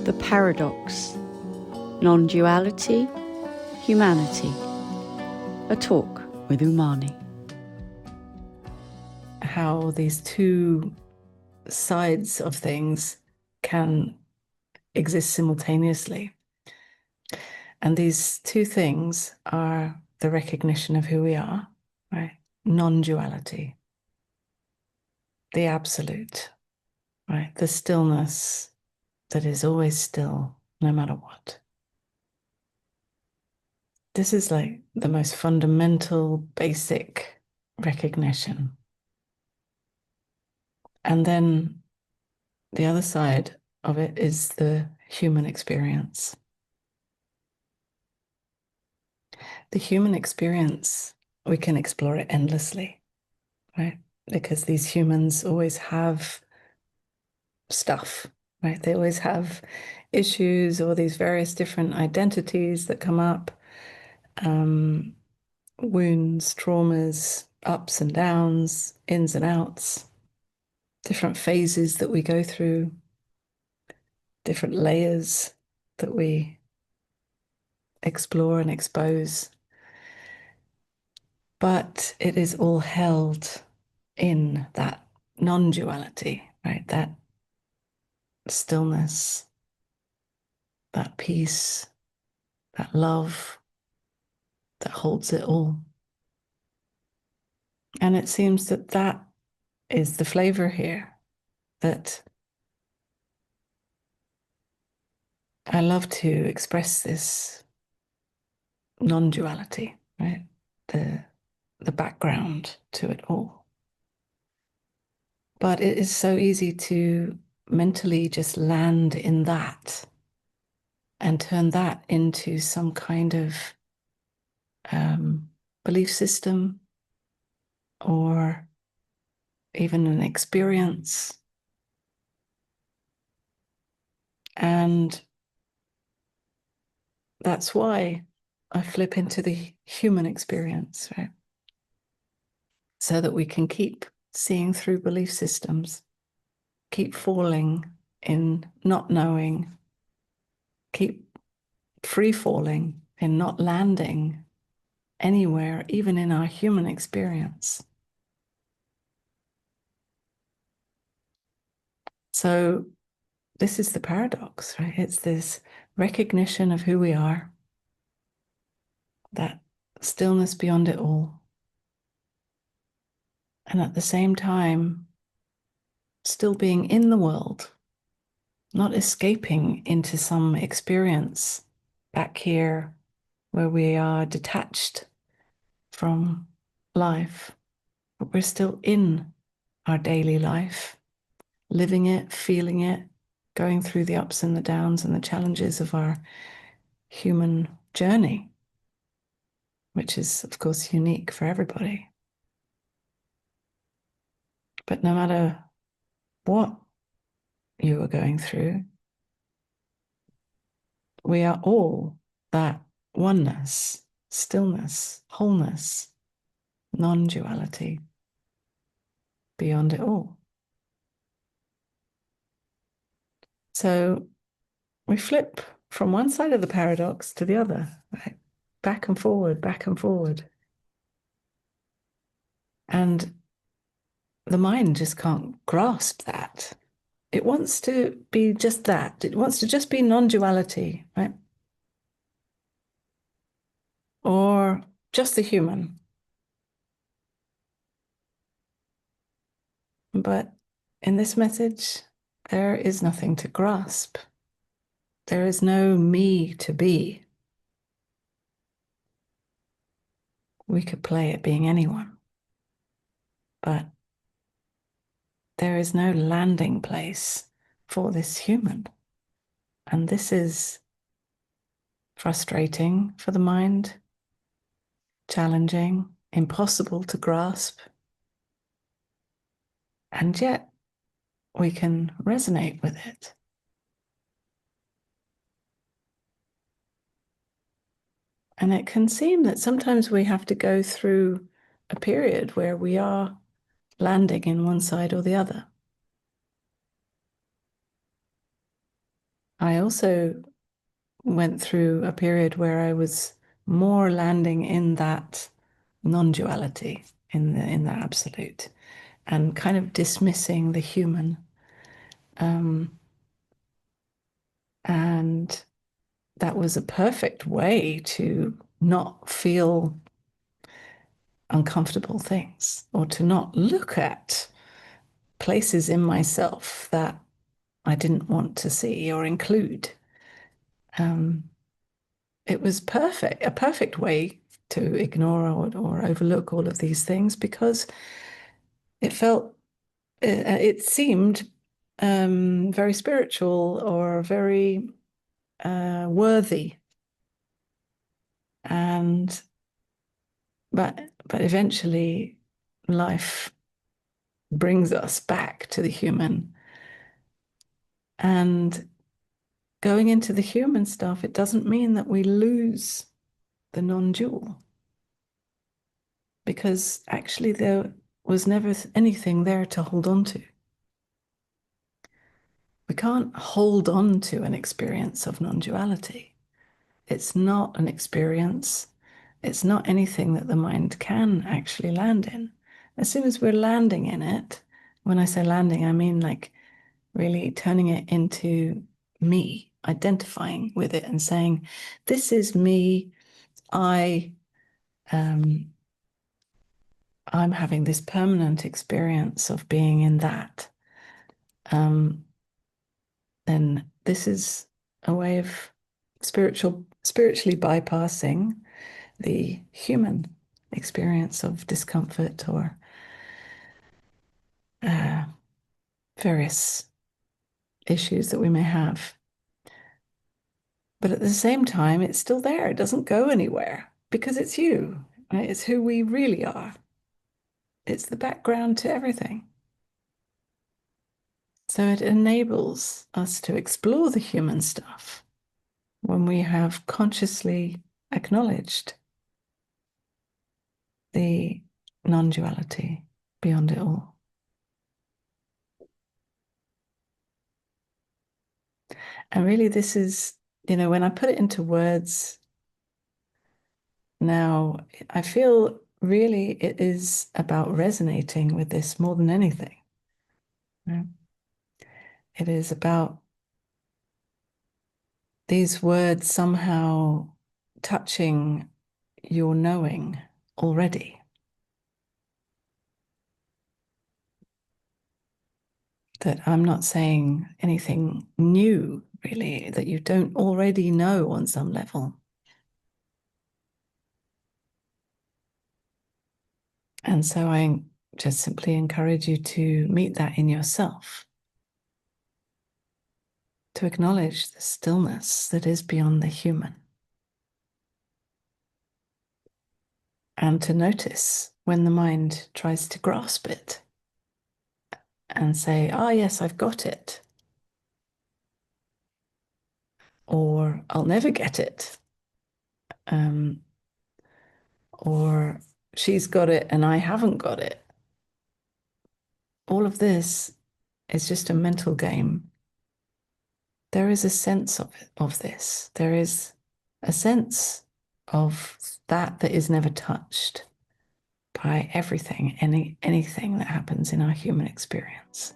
The paradox, non-duality, humanity. A talk with Unmani. How these two sides of things can exist simultaneously. And these two things are the recognition of who we are, right? Non-duality, the absolute, right? The stillness that is always still, no matter what. This is like the most fundamental, basic recognition. And then the other side of it is the human experience. The human experience, we can explore it endlessly, right? Because these humans always have stuff, right? They always have issues or these various different identities that come up, wounds, traumas, ups and downs, ins and outs, different phases that we go through, different layers that we explore and expose. But it is all held in that non-duality, right? That stillness, that peace, that love that holds it all. And it seems that that is the flavor here, that I love to express this non-duality, right? The background to it all. But it is so easy to mentally just land in that and turn that into some kind of belief system or even an experience. And that's why I flip into the human experience, right? So that we can keep seeing through belief systems, keep falling in not knowing, keep free falling in not landing anywhere, even in our human experience. So this is the paradox, right? It's this recognition of who we are, that stillness beyond it all. And at the same time, still being in the world, not escaping into some experience back here where we are detached from life, but we're still in our daily life, living it, feeling it, going through the ups and the downs and the challenges of our human journey, which is, of course, unique for everybody. But no matter what you are going through, we are all that oneness, stillness, wholeness, non-duality, beyond it all. So we flip from one side of the paradox to the other, right? Back and forward, back and forward. And the mind just can't grasp that. It wants to be just that. It wants to just be non-duality, right? Or just the human. But in this message, there is nothing to grasp. There is no me to be. We could play at being anyone, but there is no landing place for this human. And this is frustrating for the mind, challenging, impossible to grasp. And yet we can resonate with it. And it can seem that sometimes we have to go through a period where we are landing in one side or the other. I also went through a period where I was more landing in that non-duality, in the absolute, and kind of dismissing the human. And that was a perfect way to not feel uncomfortable things, or to not look at places in myself that I didn't want to see or include. It was a perfect way to ignore or overlook all of these things, because it seemed very spiritual or very worthy. But eventually life brings us back to the human. And going into the human stuff, it doesn't mean that we lose the non-dual, because actually there was never anything there to hold on to. We can't hold on to an experience of non-duality. It's not an experience. It's not anything that the mind can actually land in. As soon as we're landing in it, when I say landing, I mean like really turning it into me, identifying with it and saying, this is me. I'm having this permanent experience of being in that. Then this is a way of spiritually bypassing the human experience of discomfort or various issues that we may have. But at the same time, it's still there. It doesn't go anywhere, because it's you, right? It's who we really are. It's the background to everything. So it enables us to explore the human stuff when we have consciously acknowledged the non-duality beyond it all. And really, this is, when I put it into words now, I feel really it is about resonating with this more than anything. Right? It is about these words somehow touching your knowing already. That I'm not saying anything new, really, that you don't already know on some level. And so I just simply encourage you to meet that in yourself, to acknowledge the stillness that is beyond the human, and to notice when the mind tries to grasp it and say, "Ah, yes, I've got it," or "I'll never get it," or "She's got it and I haven't got it." All of this is just a mental game. There is a sense of this. There is a sense of that is never touched by everything, anything that happens in our human experience.